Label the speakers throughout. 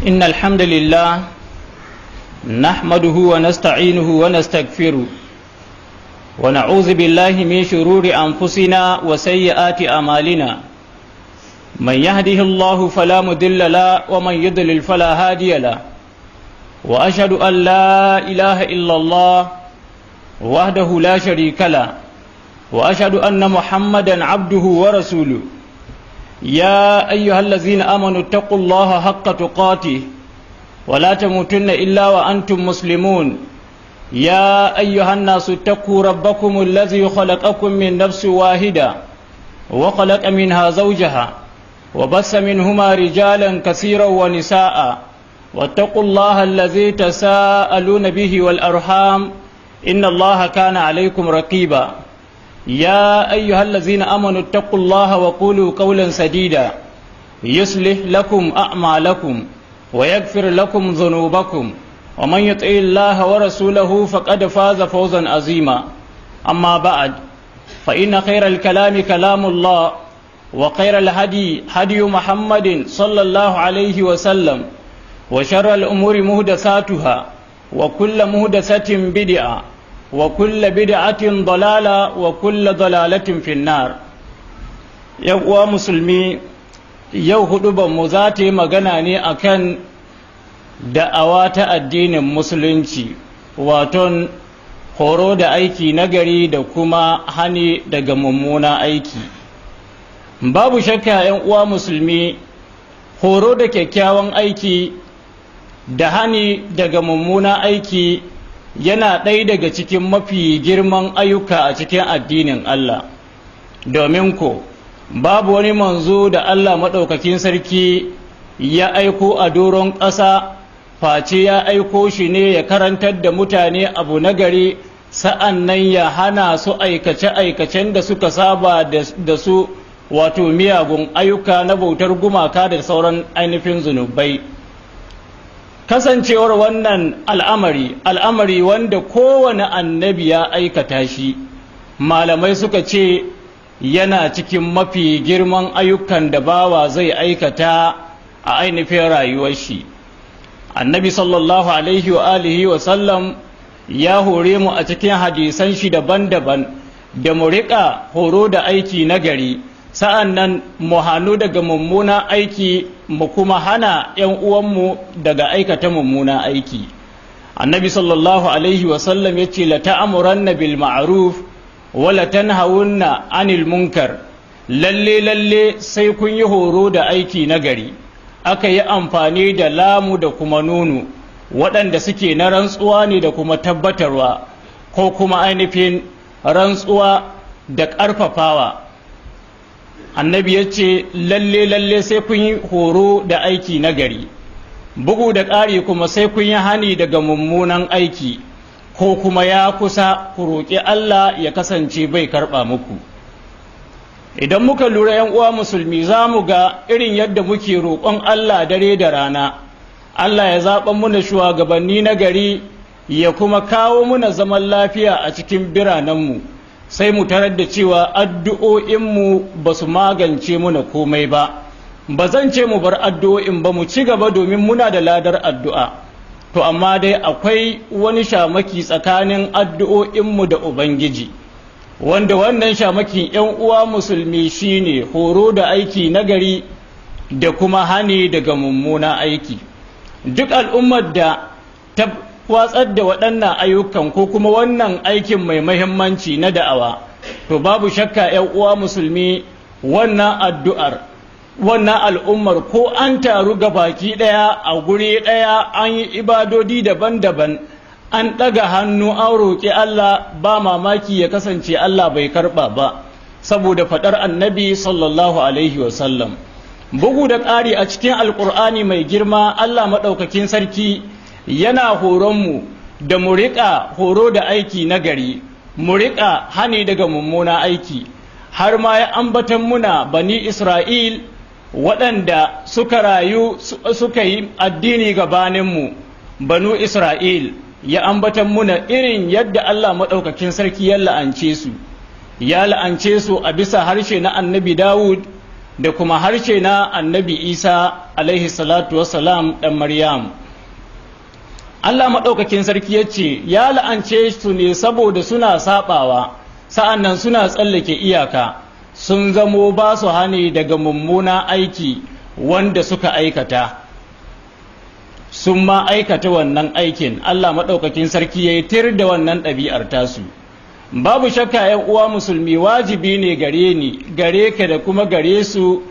Speaker 1: إن الحمد لله نحمده ونستعينه ونستغفره ونعوذ بالله من شرور أنفسنا وسيئات أعمالنا من يهده الله فلا مضل له ومن يضلل فلا هادي له وأشهد أن لا إله إلا الله وحده لا شريك له وأشهد أن محمدا عبده ورسوله يا أيها الذين آمنوا اتقوا الله حق تقاته ولا تموتن إلا وأنتم مسلمون يا أيها الناس اتقوا ربكم الذي خلقكم من نفس واحدة وخلق منها زوجها وبث منهما رجالا كثيرا ونساء واتقوا الله الذي تساءلون به والأرحام إن الله كان عليكم رقيبا يا أيها الذين آمنوا اتقوا الله وقولوا قولا سديدا يصلح لكم أعمالكم ويغفر لكم ذنوبكم ومن يطع الله ورسوله فقد فاز فوزا عظيما أما بعد فإن خير الكلام كلام الله وخير الهدي هدي محمد صلى الله عليه وسلم وشر الأمور محدثاتها وكل محدثة بدعة وكل بدعة ضلالة وكل ضلالة في النار. يا مسلمي yau hudubanmu za ta yi magana ne akan da'awa ta addinin musulunci waton horo da aiki nagari da kuma hani daga mummuna aiki. Babu shakka 'yan uwa musulmi, horo da kyakkyawan aiki da hani daga mummuna aiki yana ɗaya daga cikin mafi girman ayyuka a cikin addinin Allah, domin ko babu wani manzo da Allah maɗaukakin sarki ya aiko a doron ƙasa face ya aiko shi ne ya karantar da mutane abu nagari, sa'an nan ya hana su aikace-aikacen da suka saba da su, wato miyagun ayyuka na bautar gumaka da sauran ainihin zunubai. Kasancewar wannan al'amari wanda kowane annabi ya aikata shi, malamai suka ce yana cikin mafi girman ayyukan da bawa zai aikata a ainihin rayuwar shi. Annabi sallallahu alaihi wa alihi wa sallam ya hore mu a cikin hadisan shi daban-daban da mu riƙa horo da aiki nagari, sa'an nan mu hannu daga mummuna aiki mu kuma hana ‘yan uwanmu daga aikata mummuna aiki. Annabi sallallahu alaihi wa sallam ya ce, la ta'amuranna bil ma'ruf wala tanhawunna anil munkar, lalle sai kun yi horo da aiki nagari. Aka yi amfani da lamu da kuma nunu waɗanda suke na rantsuwa ne da kuma tabbatarwa, ko kuma ainihin rantsuwa da ƙarfafawa. Annabi ya ce lalle sai kun yi horo da aiki nagari, bugu da ƙari kuma sai kun yi hani daga mummunan aiki, ko kuma ya kusa ku roƙi Allah ya kasance bai karɓa muku. Idan muka lura ‘yan uwa musulmi, za mu ga irin yadda muke roƙon Allah dare da rana, Allah ya zaɓa muna shugabanni na gari, ya kuma kawo muna zaman lafiya a cikin biranenmu, sai mu tarar da cewa addu'o'inmu ba su magance muna komai ba. Ba zan ce mu bar addu'o'in ba, mu ci gaba domin muna da ladar addu'a. To amma dai akwai wani shamaki tsakanin addu'o'inmu da Ubangiji, wanda wannan shamakin ‘yan uwa musulmi shine horo da aiki nagari da kuma hani daga mummuna aiki. Duk al'ummar da ta watsar da waɗannan ayyukan ko kuma wannan aikin mai mahimmanci na da'awa, to babu shakka ‘yan uwa musulmi, wannan addu'ar, wannan al'ummar ko an taru ga baki ɗaya a guri ɗaya, an yi ibadodi daban-daban, an ɗaga hannu an roƙi Allah, ba mamaki ya kasance Allah bai karɓa ba, saboda faɗar annabi sallallahu alaihi wasallam. Bugu da ƙari a cikin alƙur'ani mai girma, Allah maɗaukakin sarki yana horonmu da mu riƙa horo da aiki nagari, mu riƙa hani daga mummuna aiki, har ma ya ambatan muna bani Isra'il waɗanda suka rayu suka yi addini gabaninmu. Banu Isra'il ya ambatan muna irin yadda Allah maɗaukakin sarki ya la'ance su a bisa harshe na annabi Dawud da kuma harshe na annabi Isa alaihi salatu wassalam ɗan Maryam. Allah maɗaukakin sarki ya ce ya la'ance su ne saboda suna saɓawa, sa'an nan suna tsallake iyaka, sun zamo ba su hani daga mummuna aiki wanda suka aikata. Sun ma aikata wannan aikin, Allah maɗaukakin sarki ya yi tir da wannan ɗabi'ar tasu. Babu shakka ‘yan uwa musulmi, wajibi ne gare ni, gare ka da kuma gare su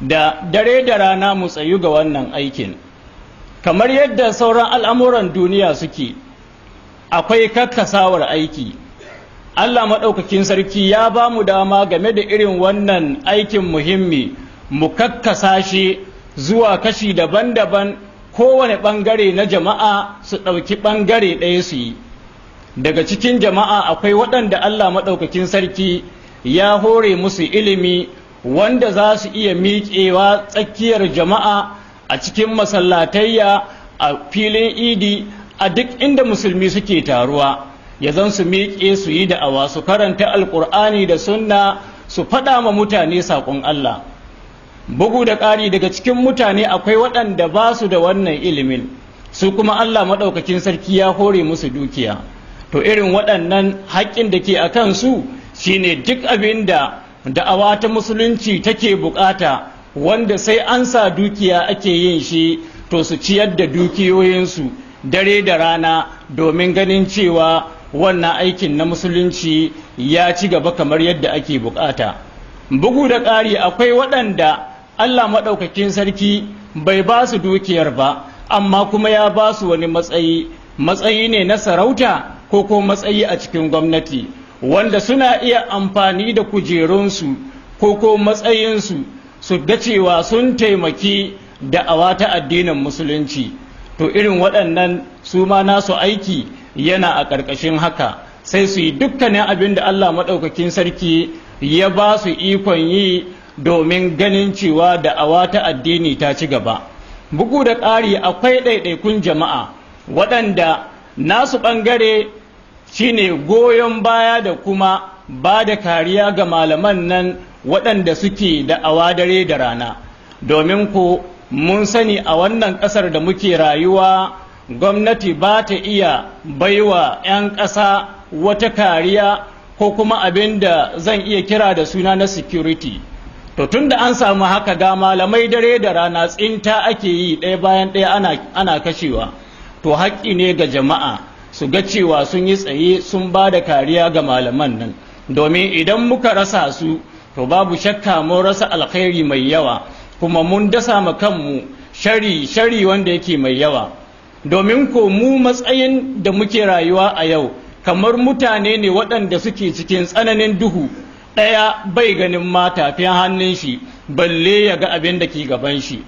Speaker 1: da dare da rana mu tsayu ga wannan aikin. Kamar yadda sauran al'amuran duniya suke, akwai kakkasawar aiki. Allah maɗaukakin sarki ya ba mu dama game da irin wannan aikin muhimmi, mu kakkasa shi zuwa kashi daban-daban, kowane ɓangare na jama'a su ɗauki ɓangare ɗaya su yi. Daga cikin jama'a akwai waɗanda Allah maɗaukakin sarki ya hore musu ilimi wanda za su iya miƙewa tsakiyar jama'a a cikin masallatayya, a filin idi, a duk inda musulmi suke taruwa, ya zan su miƙe su yi da'awa, su karanta alƙur'ani da sunna, su faɗa ma mutane saƙon Allah. Bugu da ƙari, daga cikin mutane akwai waɗanda ba su da wannan ilimin, su kuma Allah maɗaukakin sarki ya hore musu dukiya. To irin waɗannan haƙƙin da ke a kansu shine duk abin da da'awa ta musulunci take buƙata, wanda sai an sa dukiya ake yin shi, to su ciyar da dukiyoyinsu dare da rana domin ganin cewa wannan aikin na musulunci ya ci gaba kamar yadda ake buƙata. Bugu da ƙari, akwai waɗanda Allah maɗaukakin sarki bai ba su dukiyar ba, amma kuma ya ba su wani matsayi ne na sarauta ko ko matsayi a cikin gwamnati, wanda suna iya amfani da kujerunsu ko ko matsayinsu su ga cewa sun taimaki da'awa ta addinin musulunci. To irin waɗannan su ma nasu aiki yana a ƙarƙashin haka, sai su yi dukkanin abin da Allah maɗaukakin sarki ya ba su ikon yi domin ganin cewa da'awa ta addini ta ci gaba. Bugu da ƙari, akwai ɗaiɗaikun jama'a waɗanda nasu ɓangare shine goyon baya da kuma ba da kariya ga malaman nan waɗanda suke da'awa dare da rana. Domin ko mun sani a wannan ƙasar da muke rayuwa, gwamnati ba ta iya baiwa 'yan ƙasa wata kariya ko kuma abin da zan iya kira da suna na security. To tun da an samu haka, ga malamai dare da rana tsinta ake yi ɗaya bayan ɗaya ana kashewa, to haƙƙi ne ga jama'a su ga cewa sun yi tsaye sun ba da kariya ga malaman nan, domin idan muka rasa su to babu shakka mun rasa alkhairi mai yawa, kuma mun dasa ma kanmu shari wanda yake mai yawa. Domin ko mu matsayin da muke rayuwa a yau kamar mutane ne waɗanda suke cikin tsananin duhu, ɗaya bai ganin ma tafin hannun shi balle ya ga abin da ke gaban shi.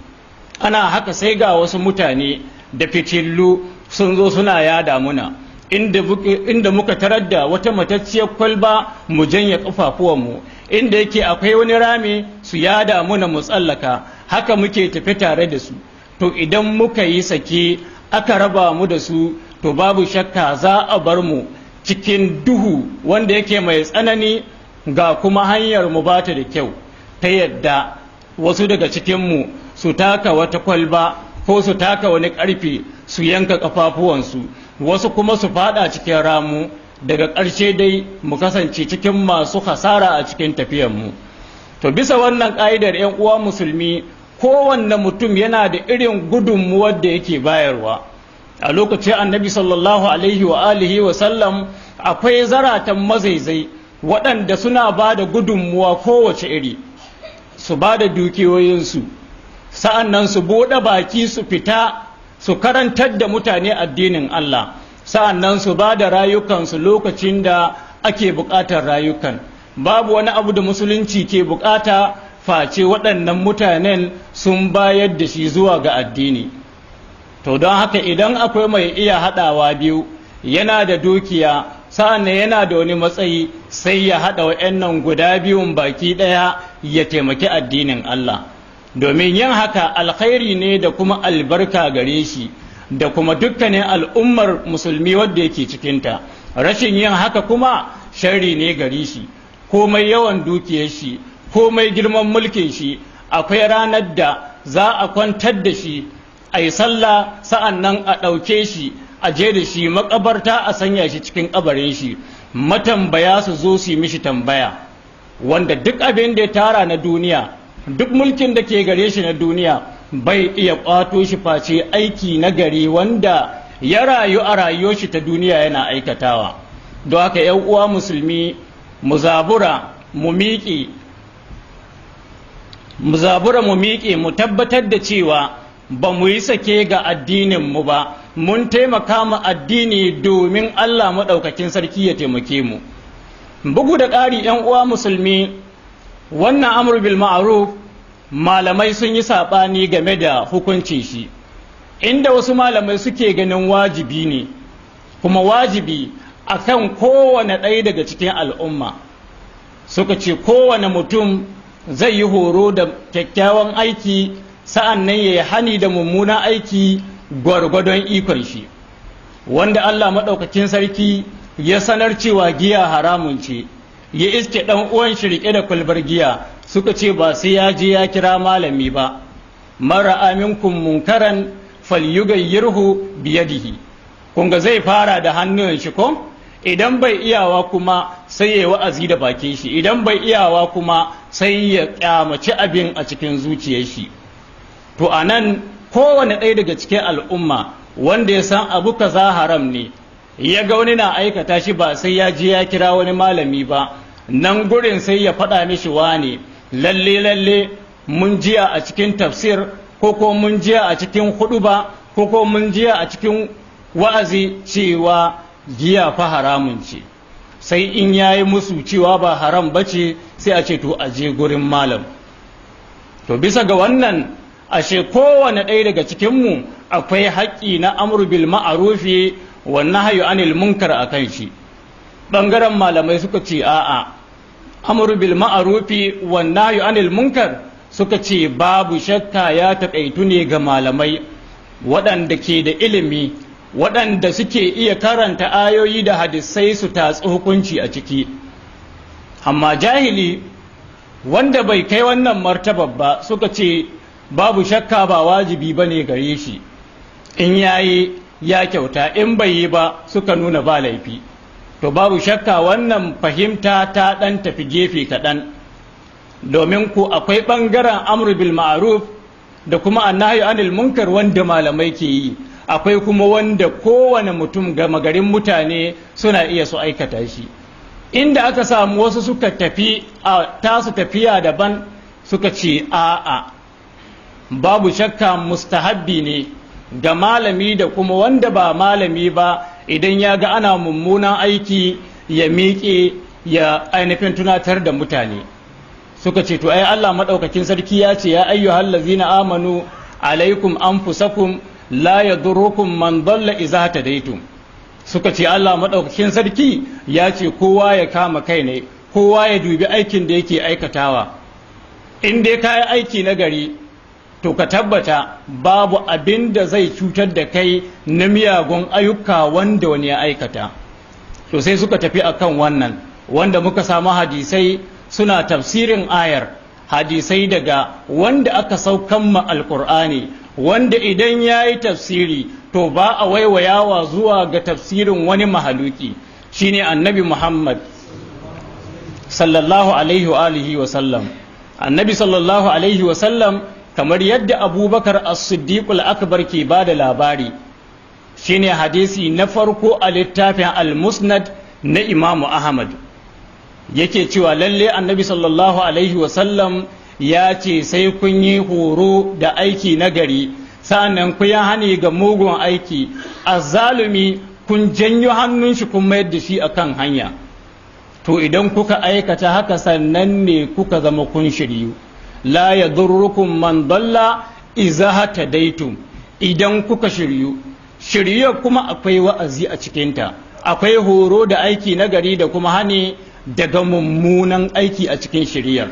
Speaker 1: Ana haka sai ga wasu mutane da fitillu sun zo suna yada muna, inda muka tarar da wata matacciyar kwalba mu janye ƙafafuwanmu, inda yake akwai wani rami su yada muna mu tsallaka, haka muke tafi tare da su. To idan muka yi sake aka raba mu da su, to babu shakka za a bar mu cikin duhu wanda yake mai tsanani, ga kuma hanyar mu ba ta da kyau, ta yadda wasu daga cikinmu su taka wata kwalba ko su taka wani ƙarfe su yanka ƙafafuwansu, wasu kuma su fada cikin ramu, daga ƙarshe dai mu kasance cikin masu hasara a cikin tafiyanmu. To bisa wannan ƙa'idar, 'yan uwa musulmi, kowanne mutum yana da irin gudunmuwar da yake bayarwa. A lokacin annabi sallallahu alaihi wa alihi wa sallam, akwai zaratan mazaizai waɗanda suna ba da gudunmuwa kowace iri, su ba da dukiyoyinsu, sa'an nan su buɗe baki su fita su karantar da mutane addinin Allah, sa'an nan su ba da rayukansu lokacin da ake buƙatar rayukan. Babu wani abu da musulunci ke buƙata face waɗannan mutanen sun bayar da shi zuwa ga addini. To don haka idan akwai mai iya haɗawa biyu, yana da dukiya sa'an nan yana da wani matsayi, sai ya haɗa wa'yannan guda biyun baki ɗaya ya taimaki addinin Allah. Domin yin haka alkhairi ne da kuma albarka gare shi da kuma dukkanin al'ummar musulmi wadda yake cikinta. Rashin yin haka kuma sharri ne gare shi, komai yawan dukiyar shi, komai girman mulkin shi, akwai ranar da za a kwantar da shi a yi sallah sa'an nan a ɗauke shi a je da shi makabarta a sanya shi cikin kabarin shi, matambaya su zo su yi mishi tambaya, wanda duk abin da ya tara na duniya, duk mulkin da ke gare shi na duniya bai iya ƙwato shi face aiki na gari wanda ya rayu a rayuwar shi ta duniya yana aikatawa. Don haka ‘yan uwa musulmi mu zabura mu miƙe mu tabbatar da cewa ba mu yi sake ga addininmu ba, mun taimaka mu addini domin Allah maɗaukakin sarki ya taimake mu. Bugu da ƙari ‘yan uwa musulmi, wannan amru bil ma'ruf malamai sun yi saɓani game da hukuncin shi, inda wasu malamai suke ganin wajibi ne, kuma wajibi akan kowane ɗaya daga cikin al'umma. Suka ce kowane mutum zai yi horo da kyakkyawan aiki, sa'an nan ya yi hani da mummunan aiki gwargwadon ikon shi, wanda Allah maɗaukakin sarki ya sanar cewa giya haramun ce, ya iske ɗan uwan shi riƙe da kwalbar giya, suka ce ba sai ya je ya kira malami ba. Mara aminkum munkaran falyughayyirhu biyadihi, kunga zai fara da hannun shi ko, idan bai iyawa kuma sai ya wa'azi da bakin shi, idan bai iyawa kuma sai ya kyamaci abin a cikin zuciyar shi. To anan kowane ɗaya daga cikin al'umma wanda ya san abu kaza haram ne, ya ga wani na aikata shi, ba sai ya je ya kira wani malami ba, nan gurin sai ya faɗa mishi wane lalle mun jiya a cikin tafsir, ko mun jiya a cikin huɗuba, ko mun jiya a cikin wa'azi cewa giya fa haramun ce. Sai in yayi musu cewa ba haram bace, sai a ce to a je gurin malam. To bisa ga wannan, ashe kowane ɗaya daga cikinmu akwai haƙƙi na amru bil ma'arufi wa nahyu anil munkar akan shi. Ɓangaren malamai suka ce a'a, amru bil ma'arufi wa nahyu anil munkar suka ce babu shakka ya taƙaitu ne ga malamai waɗanda ke da ilimi, waɗanda suke iya karanta ayoyi da hadisai su tatsi hukunci a ciki. Amma jahili wanda bai kai wannan martabar ba, suka ce babu shakka ba wajibi ba ne gare shi, in yayi ya kyauta, in bai yi ba suka nuna ba laifi. To babu shakka wannan fahimta ta ɗan tafi gefe kaɗan, domin ku akwai ɓangaren amru bil ma'ruf da kuma annahyu anil munkar wanda malamai ke yi, akwai kuma wanda kowane mutum gama garin mutane suna iya su aikata shi. Inda aka samu wasu suka tafi a tasu tafiya daban, suka ce a'a, babu shakka mustahabbi ne ga malami da kuma wanda ba malami ba, idan ya ga ana mummunan aiki ya miƙe ya ainihin tunatar da mutane. Suka ce to ai Allah maɗaukakin sarki ya ce ya ayyuhal ladzina amanu alaikum anfusakum la yadurrukum man dalla idza tadaitum. Suka ce Allah maɗaukakin sarki ya ce kowa ya kama kai ne, kowa ya dubi aikin da yake aikatawa. In dai ka yi aiki na gari, to ka tabbata babu abin da zai cutar da kai na miyagun ayyuka wanda wani ya aikata. To sai suka tafi akan wannan, wanda muka samu hadisai suna tafsirin ayar, hadisai daga wanda aka saukan ma alƙur'ani, wanda idan ya yi tafsiri to ba a waiwayawa zuwa ga tafsirin wani mahaluki, shine annabi Muhammad sallallahu alaihi wa alihi wa sallam. Annabi sallallahu alaihi wa sallam, kamar yadda Abubakar as-Siddiq al-Akbar ke bada labari, shine hadisi na farko a littafin al-Musnad na Imam Ahmad, yake cewa lalle annabi sallallahu alaihi wa sallam ya ce sai kun yi horo da aiki nagari, sa'annan ku yi hani ga mugun aiki, azzalumi kun janyo hannun shi kun mayar da shi akan hanya. To idan kuka aikata haka, sannan ne kuka zama kun shiryu. La yadurrukum man dalla idza hatadaitum. Idan kuka shiryu, shiryu kuma akwai wa'azi a cikinta, akwai horo da aiki nagari da kuma hani daga mummunan aiki a cikin shiryar.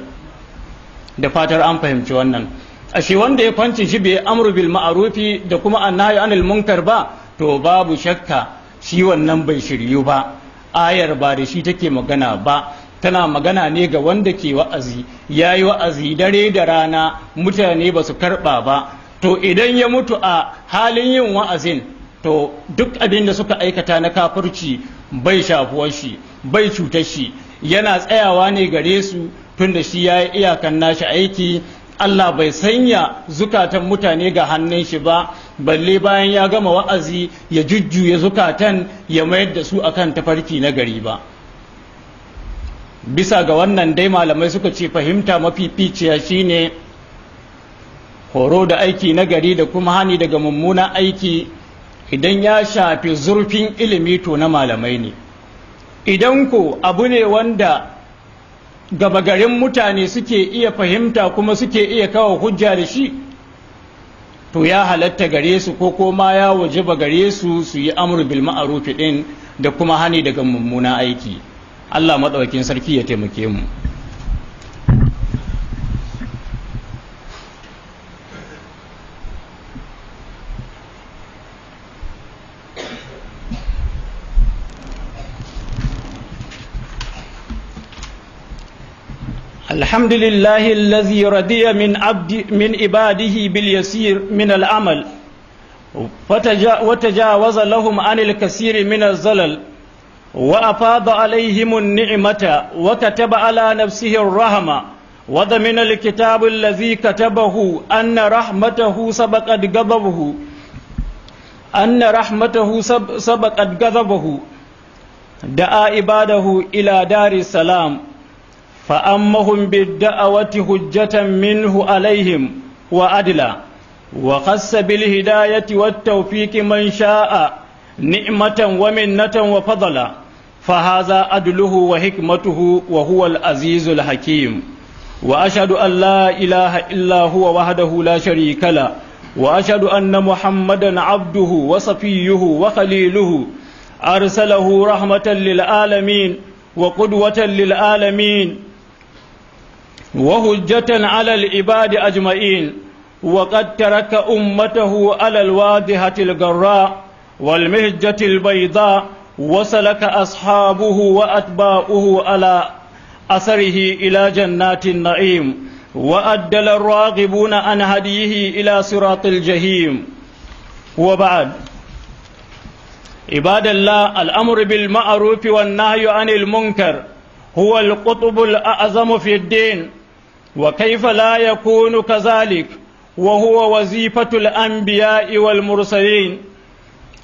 Speaker 1: Da fatar an fahimci wannan. Ashe wanda ya kwanci shi bai amru bil ma'rufi da kuma annahyu anil munkar ba, to babu shakka shi wannan bai shiryu ba, ayar ba da shi take magana ba. tana magana ne ga wanda ke wa'azi, ya yi wa'azi dare da rana mutane ba su karɓa ba, to idan ya mutu a halin yin wa'azin, to duk abin da suka aikata na kafirci bai shafuwar shi, bai cutar shi, yana tsayawa ne gare su tun da shi ya yi iyakan nashi aiki. Allah bai sanya zukatan mutane ga hannun shi ba, balle bayan ya gama wa'azi ya jujjuya zukatan ya mayar da su akan tafarki na gari ba. Bisa ga wannan dai malamai suka ce fahimta mafificiya shine horo da aiki na gari da kuma hani daga mummunan aiki idan ya shafi zurfin ilimi to na malamai ne. Idan ko abu ne wanda gaba garin mutane suke iya fahimta kuma suke iya kawo hujja da shi, to ya halatta gare su ko koma ya wajaba gare su su yi amru bil ma'ruf din da kuma hani daga mummunan aiki. Allah madaukakin sarki ya taimake mu. الحمد لله الذي رضي من عباده باليسير من العمل وتجاوز لهم عن الكثير من الزلل وأفاض عليهم النعمة وكتب على نفسه الرحمة وضمن الكتاب الذي كتبه أن رحمته سبقت غضبه دعا عباده إلى دار السلام فأمهم بالدعوة حجة منه عليهم وعدلا وخص بالهداية والتوفيق من شاء نعمة ومنة وفضلا فهذا عدله وحكمته وهو العزيز الحكيم وأشهد أن لا إله إلا هو وحده لا شريك له وأشهد أن محمدا عبده وصفيه وخليله أرسله رحمة للعالمين وقدوة للعالمين وهجة على العباد أجمعين وقد ترك أمته على الواضحة الجراء والمهجة البيضاء وسلك أصحابه وأتباعه على أثره إلى جنات النعيم وأدل الراغبون عن هديه إلى صراط الجحيم. وبعد، عباد الله، الأمر بالمعروف والنهي عن المنكر هو القطب الأعظم في الدين، وكيف لا يكون كذلك وهو وظيفة الأنبياء والمرسلين،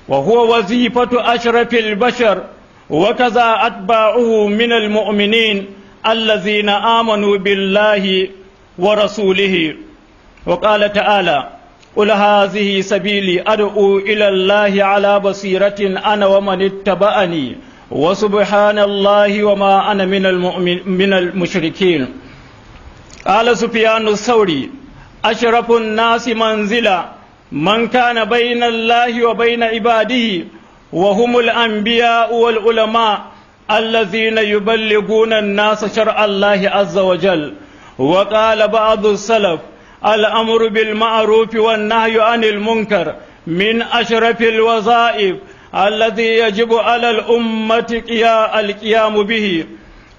Speaker 1: وهو وظيفة أشرف البشر، وكذا أتباعه من المؤمنين الذين آمنوا بالله ورسوله. وقال تعالى: قل هذه سبيلي أدعو إلى الله على بصيرة أنا ومن اتبعني وسبحان الله وما أنا من المشركين. قال سفيان الثوري: أشرف الناس منزلا من كان بين الله وبين عباده، وهم الأنبياء والعلماء الذين يبلغون الناس شرع الله عز وجل. وقال بعض السلف: الأمر بالمعروف والنهي عن المنكر من أشرف الوظائف الذي يجب على الأمة القيام به،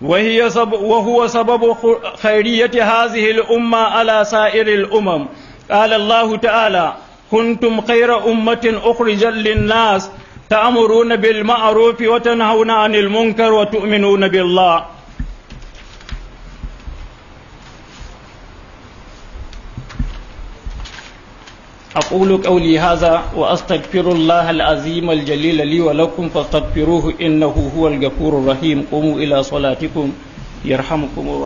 Speaker 1: وهو سبب خيرية هذه الأمة على سائر الأمم. قال الله تعالى: كنتم خير أمة أخرجت للناس تأمرون بالمعروف وتنهون عن المنكر وتؤمنون بالله. أقول قولي هذا وأستغفر الله العظيم الجليل لي ولكم فاستغفروه إنه هو الغفور الرحيم. قوموا إلى صلاتكم يرحمكم الله.